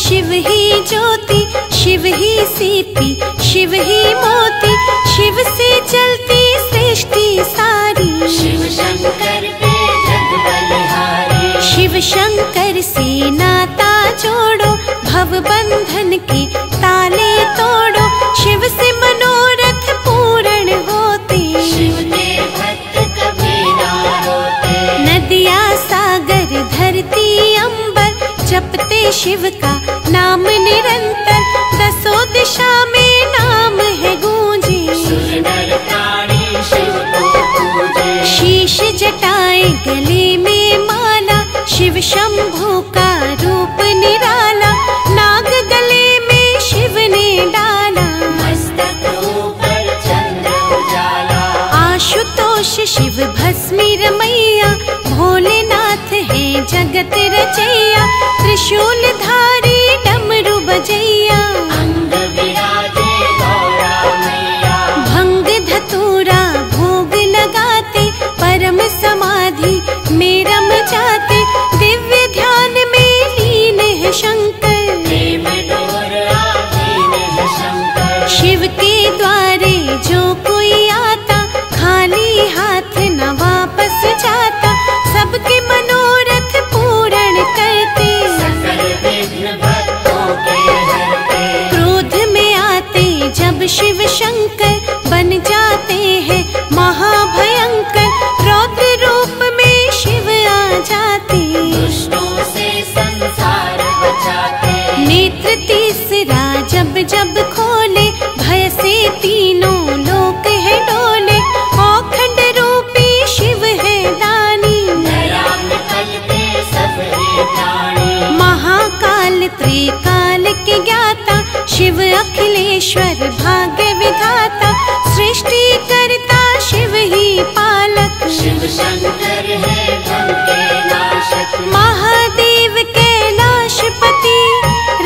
शिव ही ज्योति, शिव ही CP, Shiv ही मोती, शिव से चलती सृष्टि सारी। शिव शंकर पे जग बलिहारी, शिव शंकर से नाता जोड़ो, भव बंधन के ताले तोड़ो, शिव से मनोरथ पूर्ण होते। शिव के भक्त कभी ना रोते, नदियाँ सागर धरती अंबर, जपते शिव का नाम निरंतर, दसों दिशा में नाम है गूंजे। सुर नर प्राणी शिव को पूजे, शीश जटाए गले में माला, शिव शंभु का रूप निराला, नाग गले में शिव ने डाला। मस्तक ऊपर चंद्र उजाला, आशुतोष शिव भस्मी रमैया, भोलेनाथ है जगत रचैया, त्रिशूल धारी डमरू बजैया। अंग विराजे गौरा मैया, भंग धतूरा भोग लगाते, परम समाधि में रम जाते, दिव्य ध्यान में लीन है शंकर। प्रेम डोर आधीन है शंकर, शिव के द्वारे जो कोई आता, खाली हाथ न वापस जाता, सबके मनोरथ पूर्ण करते। सकल विघ्न भक्तों के हरते, क्रोध में आते जब शिव शंकर, बन जाते हैं महाभयंकर, रौद्र रूप में शिव आ जाते। दुष्टों से संसार बचाते, नेत्र तीसरा जब जब खोले, भय से तीनों लोक है डोले, औखंड रूपी शिव है दानी। दया में पलते सब हे प्राणी, महाकाल त्रिकाल के ज्ञाता, शिव अखिलेश्वर भाग्य विधाता, सृष्टि करता शिव ही पालक। शिव शंकर है भव के नाशक, महादेव कैलाशपति,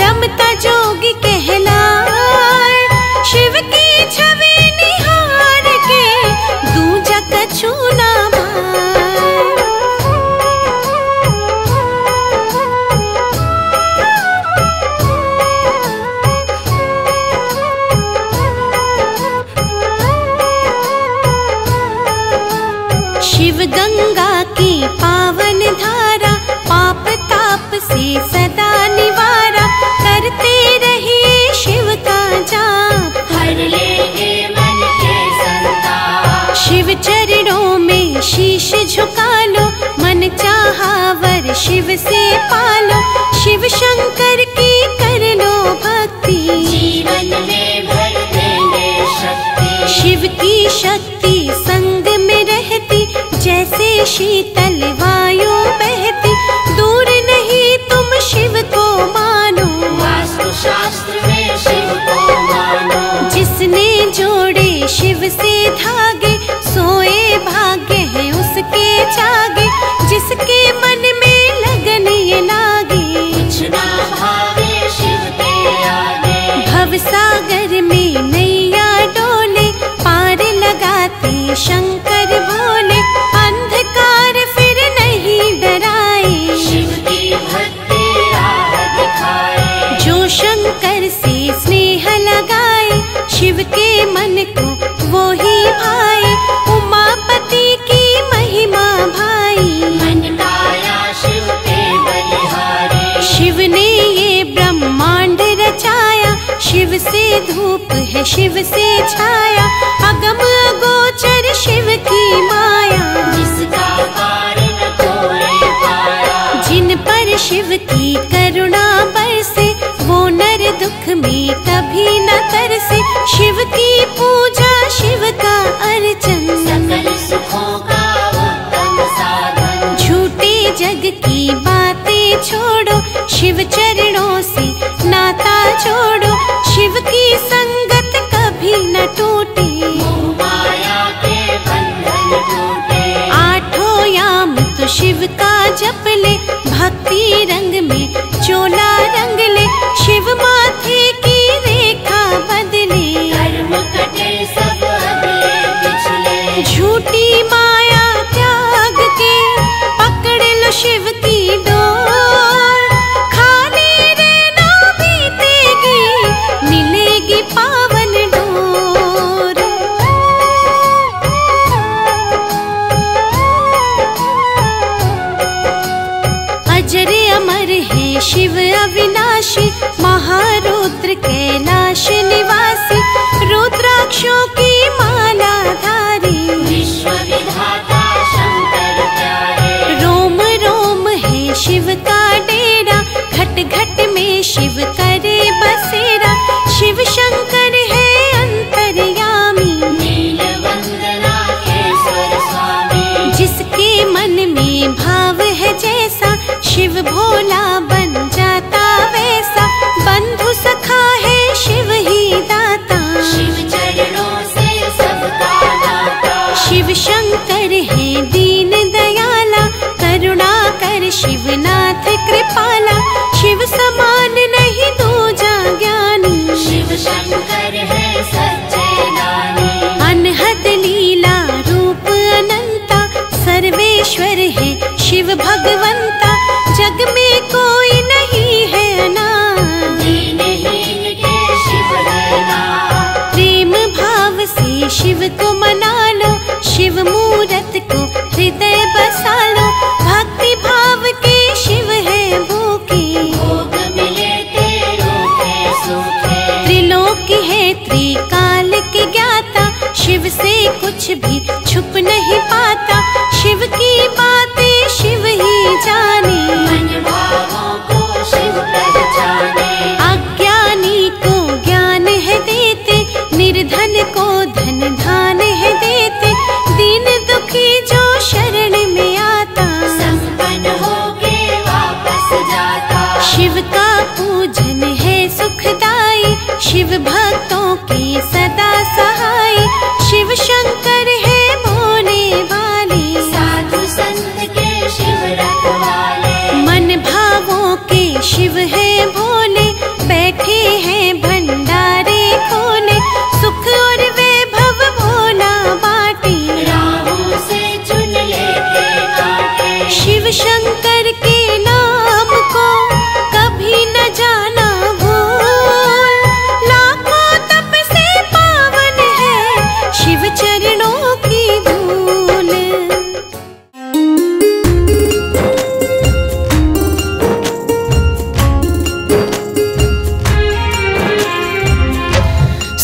रमता जोगी कहलाए, शिव की छवि निहार के, दूजा कछु ना भाए। शिव गंगा की पावन धारा, पाप ताप से सदा निवारा, करते रहिए शिव का जाप। हर लेंगे मन के संताप, शिव चरणों में शीश झुका लो, मन चाहा वर शिव से पालो, शिव शंकर की कर लो भक्ति। जीवन में भर देंगे शक्ति, शिव की शक्ति संग में रहती, जैसे शीतल वायु बहती, दूर नहीं तुम शिव को मानो। वास्तु शास्त्र में शिव को मानो, जिसने जोड़े शिव से धागे, सोए भाग्य है उसके जागे, जिसके मन में लगन ये लागे। कुछ ना भागे शिव के आगे, भव सागर में नैया डोले, पार लगाते शंकर भोले, अंधकार फिर नहीं डराए। शिव की भक्ति राह दिखाए, जो शंकर से स्नेह लगाए, शिव के मन को वो ही भाए, उमापति की महिमा भाई। मन काया शिव के बलिहारी, शिव ने ये ब्रह्मांड रचाया, शिव से धूप है शिव से छाया, अगम अगोचर शिव की माया। जिसका पार न कोई पाया, जिन पर शिव की करुणा बरसे, वो नर दुख में कभी न तरसे, शिव की पूजा शिव का अर्चन, सकल सुखों का उत्तम साधन। झूठे जग की बातें छोड़ो, शिव चरणों से नाता जोड़ो, शिव की संगत कभी न टूटे। मोह माया के बंधन टूटे, आठों याम तो शिव का जप ले, भक्ति रंग में चोला रंग ले, शिव माथे की रेखा बदले। कर्म कटे सब अगले पिछले, झूठी माया त्याग के, पकड़ लो शिव की डोर, खाली रहना शिव भोला बन जाता वैसा, बंधु सखा है शिव ही दाता। शिव चरणों से सबका नाता, शिव शंकर है दीन दयाला, करुणा कर शिवनाथ कृपाला। शिव समान नहीं दूजा ज्ञानी, शिव शंकर है सच्चे दानी। अनहद लीला रूप अनंता, सर्वेश्वर है शिव भगवंता। जग में कोई नहीं है अनाथ, दीनहीन के शिव है नाथ। प्रेम भाव से शिव को मना लो, शिव मूरत को हृदय बसा लो। भक्ति भाव के शिव है भूखे, भोग मिले तेरों के सूखे। त्रिलोक है त्रिकाल के ज्ञाता, शिव से कुछ भी छुप नहीं पाता। शिव की बातें शिव ही जाने, मन भावों को शिव पहचाने। अज्ञानी को ज्ञान है देते, निर्धन को धन धान है देते। दीन दुखी जो शरण में आता, संपन्न होके वापस जाता। शिव का पूजन है सुखदाई, शिव भक्तों के सदा सहाय। शिव शंकर है भोले वाले, साधु संत के शिव रखवाले। मन भावों के शिव है भोले, बैठे हैं भंडारे खोले। सुख और वैभव भोला बाटे, राहों से चुन लेते कांटे। शिव शंकर के नाम को कभी न जाना भूल। लाखों तप से पावन है शिव चरणों की धूल।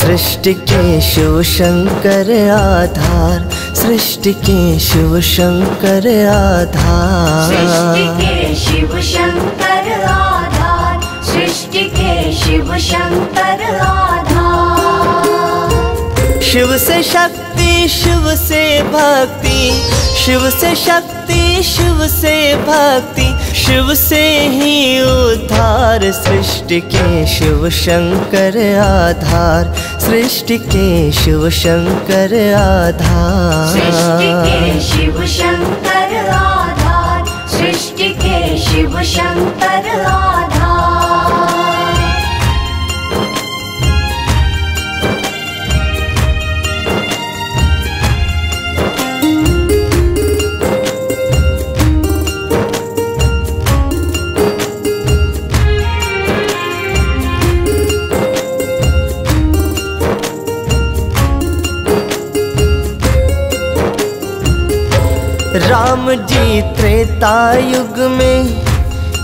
सृष्टि के शिव शंकर आधार, सृष्टि के शिव शंकर आधार। सृष्टि के शिव शंकर आधार, सृष्टि के शिव शंकर आधार। शिव से शक्ति, शिव से भक्ति, शिव से शक्ति, शिव से भक्ति, शिव से ही उद्धार। सृष्टि के शिव शंकर आधार, सृष्टि के शिव शंकर आधार। सृष्टि के शिव शंकर आधार, सृष्टि के शिव शंकर आधार। राम जी त्रेता युग में,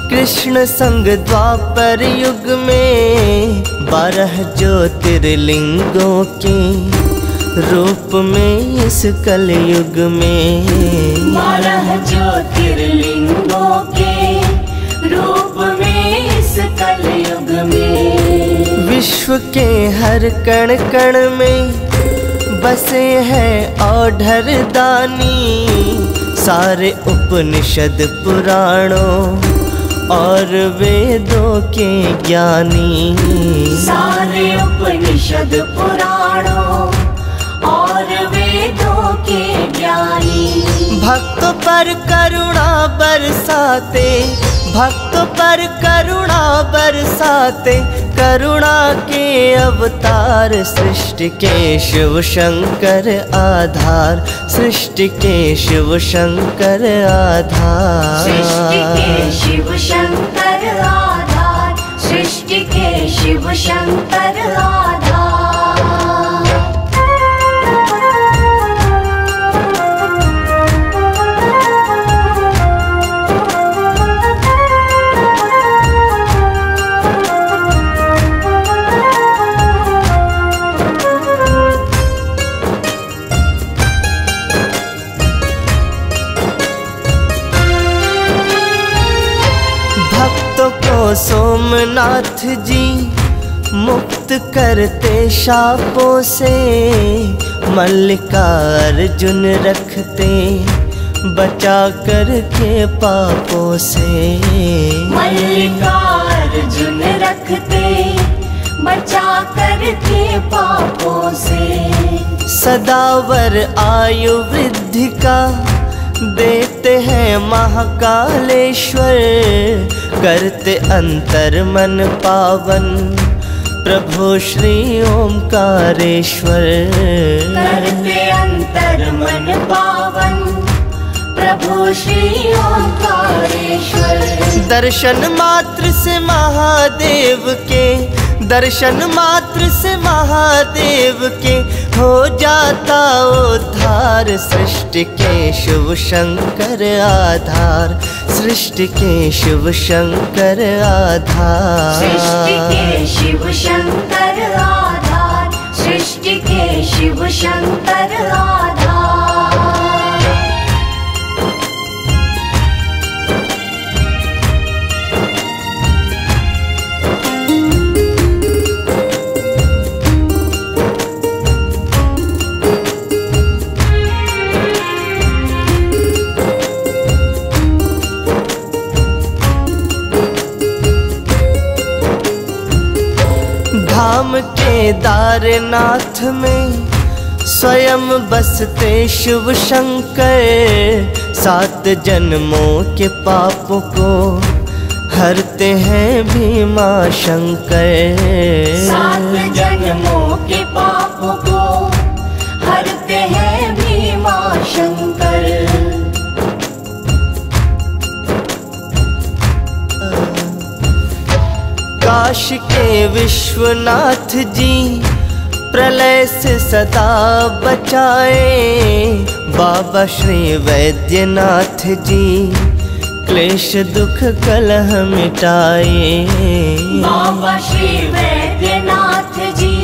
कृष्ण संग द्वापर युग में। 12 ज्योतिर्लिंगों के रूप में इस कलयुग में। 12 ज्योतिर्लिंगों के रूप में इस कलयुग में। विश्व के हर कण कण में बसे हैं औढ़र दानी। सारे उपनिषद पुराणों और वेदों के ज्ञानी। सारे उपनिषद पुराणों और वेदों के ज्ञानी। भक्तों पर करुणा बरसाते, भक्तों पर करुणा बरसाते, करुणा के अवतार। सृष्टि के शिव शंकर आधार, सृष्टि के शिव शंकर आधार। सृष्टि के शिव शंकर आधार, सृष्टि के शिव शंकर आधार। सोमनाथ जी मुक्त करते शापों से। मल्लिकार्जुन रखते बचा कर के पापों से। मल्लिकार्जुन रखते बचा कर के पापों से। सदावर आयु वृद्धि का देते हैं महाकालेश्वर, करते अंतर मन पावन प्रभु श्री ओंकारेश्वर। करते अंतर मन पावन प्रभु श्री ओंकारेश्वर। दर्शन मात्र से महादेव के, दर्शन मात्र से महादेव के हो जाता उद्धार। सृष्टि के शिव शंकर आधार, सृष्टि के शिव शंकर आधार। सृष्टि के शिव शंकर आधार, सृष्टि के शिव शंकर आधार। धाम केदारनाथ में स्वयं बसते शिव शंकर, 7 जन्मों के पापों को हरते हैं भीमा शंकर। 7 जन्मों के पापों को हरते हैं भीमा शंकर। काशी के विश्वनाथ जी प्रलय से सदा बचाए, बाबा श्री वैद्यनाथ जी क्लेश दुख कलह मिटाए। बाबा श्री वैद्यनाथ जी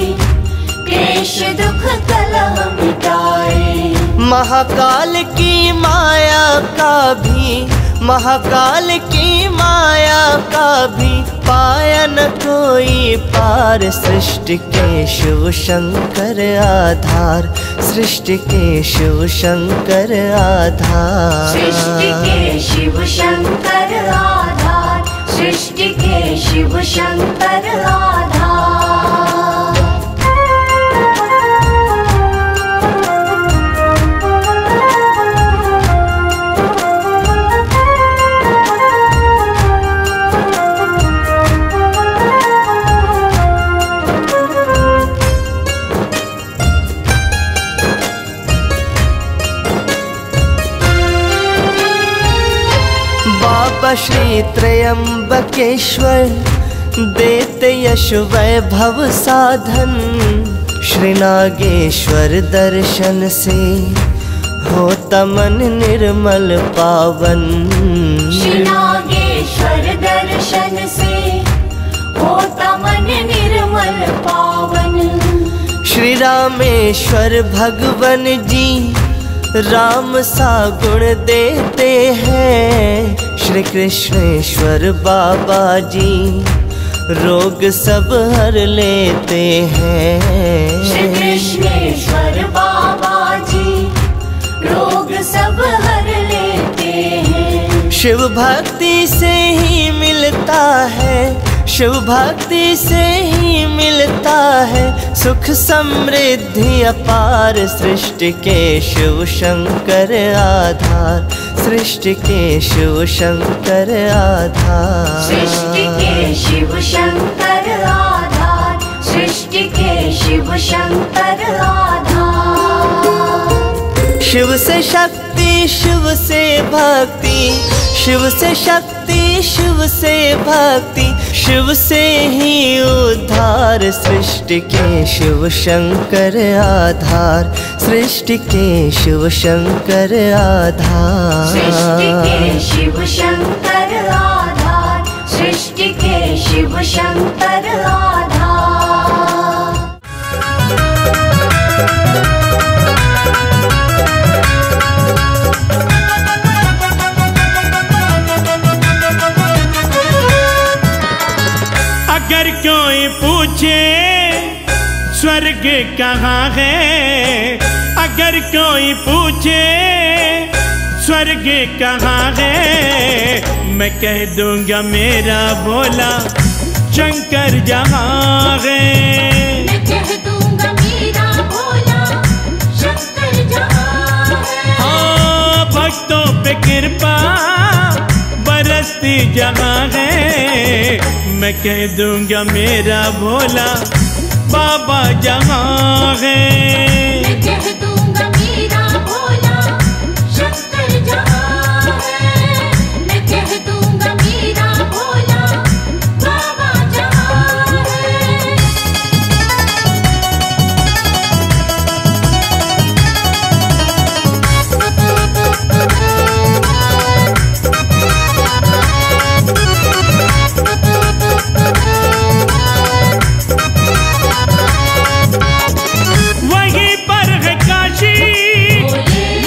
क्लेश दुख कलह मिटाए। महाकाल की माया का भी, महाकाल की माया का भी पाया न कोई पार। सृष्टि के शिव शंकर आधार, सृष्टि के शिव शंकर आधार। सृष्टि के शिव शंकर आधार, सृष्टि के शिव शंकर आधार। बाबा श्री त्रयंबकेश्वर देते यश वैभव साधन, श्री नागेश्वर दर्शन से होता मन निर्मल पावन। श्री नागेश्वर दर्शन से होता मन निर्मल पावन। श्री रामेश्वर भगवन जी राम सा गुण देते हैं, श्री कृष्णेश्वर बाबा जी रोग सब हर लेते हैं। श्री कृष्णेश्वर बाबा जी रोग सब हर लेते हैं। शिव भक्ति से ही मिलता है, शिव भक्ति से ही मिलता है सुख समृद्धि अपार। सृष्टि के शिव शंकर आधार, सृष्टि के शिव शंकर आधार। सृष्टि के शिव शंकर आधार, सृष्टि के शिव शंकर आधार। शिव से शक्ति, शिव से भक्ति, शिव से शक्ति, शिव से भक्ति, शिव से ही उद्धार। सृष्टि के शिव शंकर आधार, सृष्टि के शिव शंकर आधार। सृष्टि के शिव शंकर आधार, सृष्टि के शिव शंकर आधार। अगर कोई पूछे स्वर्ग कहाँ है, अगर कोई पूछे स्वर्ग कहाँ है मैं कह दूंगा मेरा भोला शंकर जहाँ है। मैं कह दूंगा मेरा भोला शंकर जहाँ है। हाँ भक्तों पे कृपा बरसती जहाँ है मैं कह दूंगा मेरा भोला बाबा जहाँ है। मैं कह दूंगा मेरा भोला शंकर जहाँ है। मैं कह दूंगा मेरा भोला बाबा जहाँ है। वहीं पर है काशी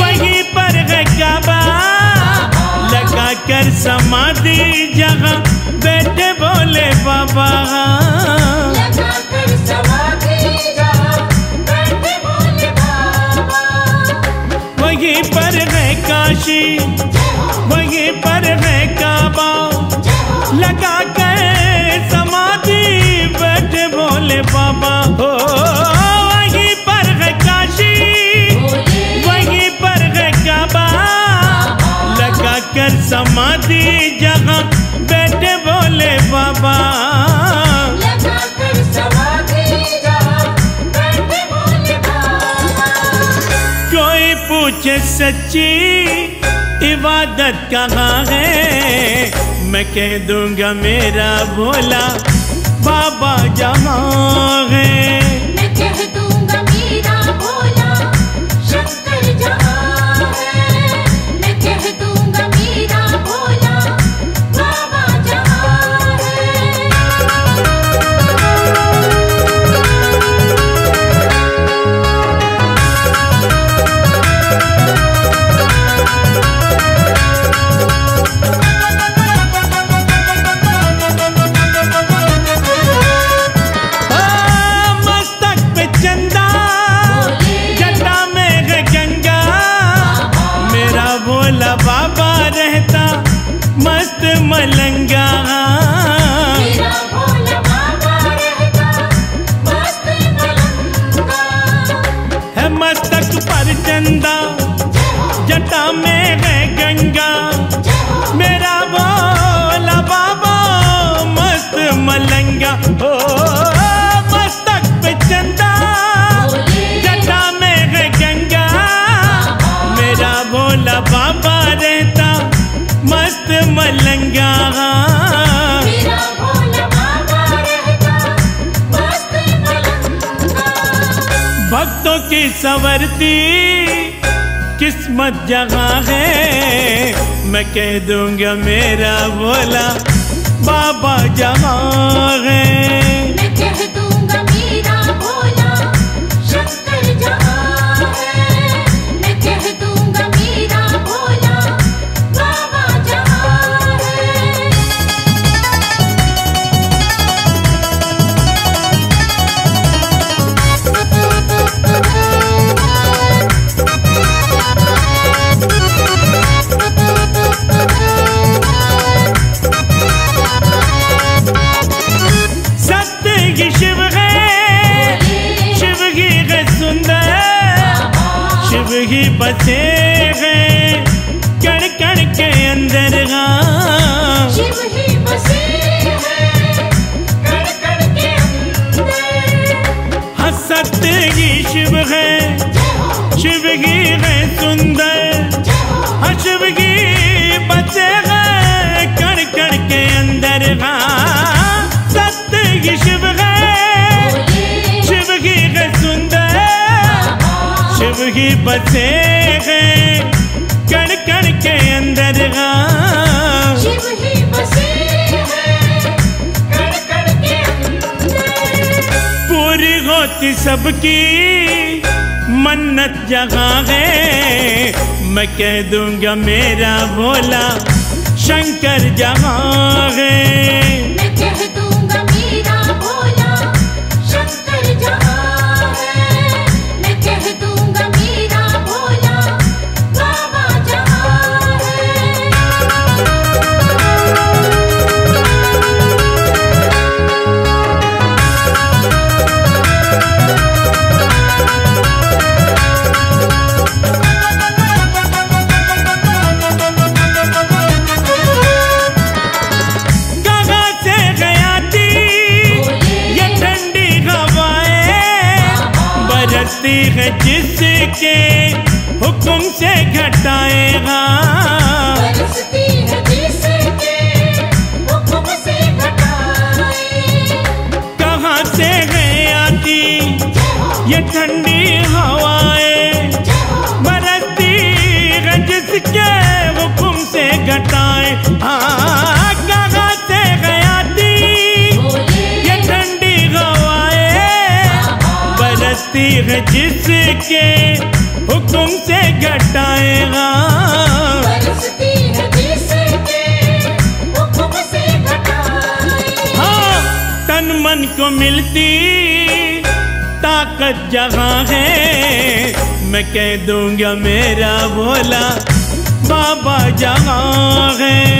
वहीं पर है काबा लगा कर समाधि जहाँ बैठे बोले बाबा। लगा कर समाधि जहाँ बैठे बोले बाबा। वहीं पर है काशी वहीं पर है काबा लगा कर समाधि बैठे बोले बाबा। हो वहीं पर है काशी वहीं पर है काबा लगा कर समाधि जहाँ बैठे बोले बाबा। लगा कर समाधि जहाँ बैठे बोले बाबा। कोई पूछे सच्ची इबादत कहाँ है मैं कह दूंगा मेरा भोला बाबा जहाँ है। मैं कह दूंगा मेरा भोला शंकर जहाँ है। मैं कह दूंगा मेरा भोला बाबा जहाँ है। मस्तक पे चंदा जटा में है गंगा मेरा भोला बाबा रहता मस्त मलंगा। मेरा भोला बाबा रहता मस्त मलंगा। है मस्तक पर चंदा जटा में है गंगा मेरा भोला बाबा मस्त मलंगा। ओ मस्तक पे चंदा जटा में है गंगा मेरा भोला बाबा रहता मस्त मलंगा। मेरा भोला बाबा रहता मस्त मलंगा। भक्तों की संवरती किस्मत जहाँ है मैं कह दूंगा मेरा भोला बाबा जहाँ है। मैं कह दूंगा मेरा भोला शंकर जहाँ है। मैं कह दूंगा मेरा भोला बाबा जहाँ है। सत्य ही शिव है शिव ही है सुंदर शिव ही बसे हैं कण कण के अंदर। हाँ शिव ही बसे हैं कण कण के अंदर। हाँ सत्य ही शिव है शिव ही है सुंदर हाँ शिव ही बसे हैं कण कण के अंदर। हाँ सत्य ही शिव है शिव ही है सुंदर शिव ही बसे हैं कण कण के अंदर। हाँ शिव ही बसे हैं कण कण के अंदर। पूरी होती सबकी मन्नत जहाँ है मैं कह दूंगा मेरा भोला शंकर जहाँ है। मैं कह दूंगा मेरा भोला शंकर जहाँ है। मैं कह दूंगा मेरा भोला बाबा जहाँ से घटाएगा। बरसती है जिसके हुक्म से घटाए। कहाँ से है आती ये ठंडी हवाएं, बरसती है जिसके हुक्म से घटाए। हाँ, कहाँ से है आती ये ठंडी हवाएं, बरसती है जिसके हुक्म से घटाएगा। बरसती है जिसके हुक्म से घटाए। हाँ, तन मन को मिलती ताकत जहाँ है, मैं कह दूंगा मेरा भोला बाबा जहाँ है।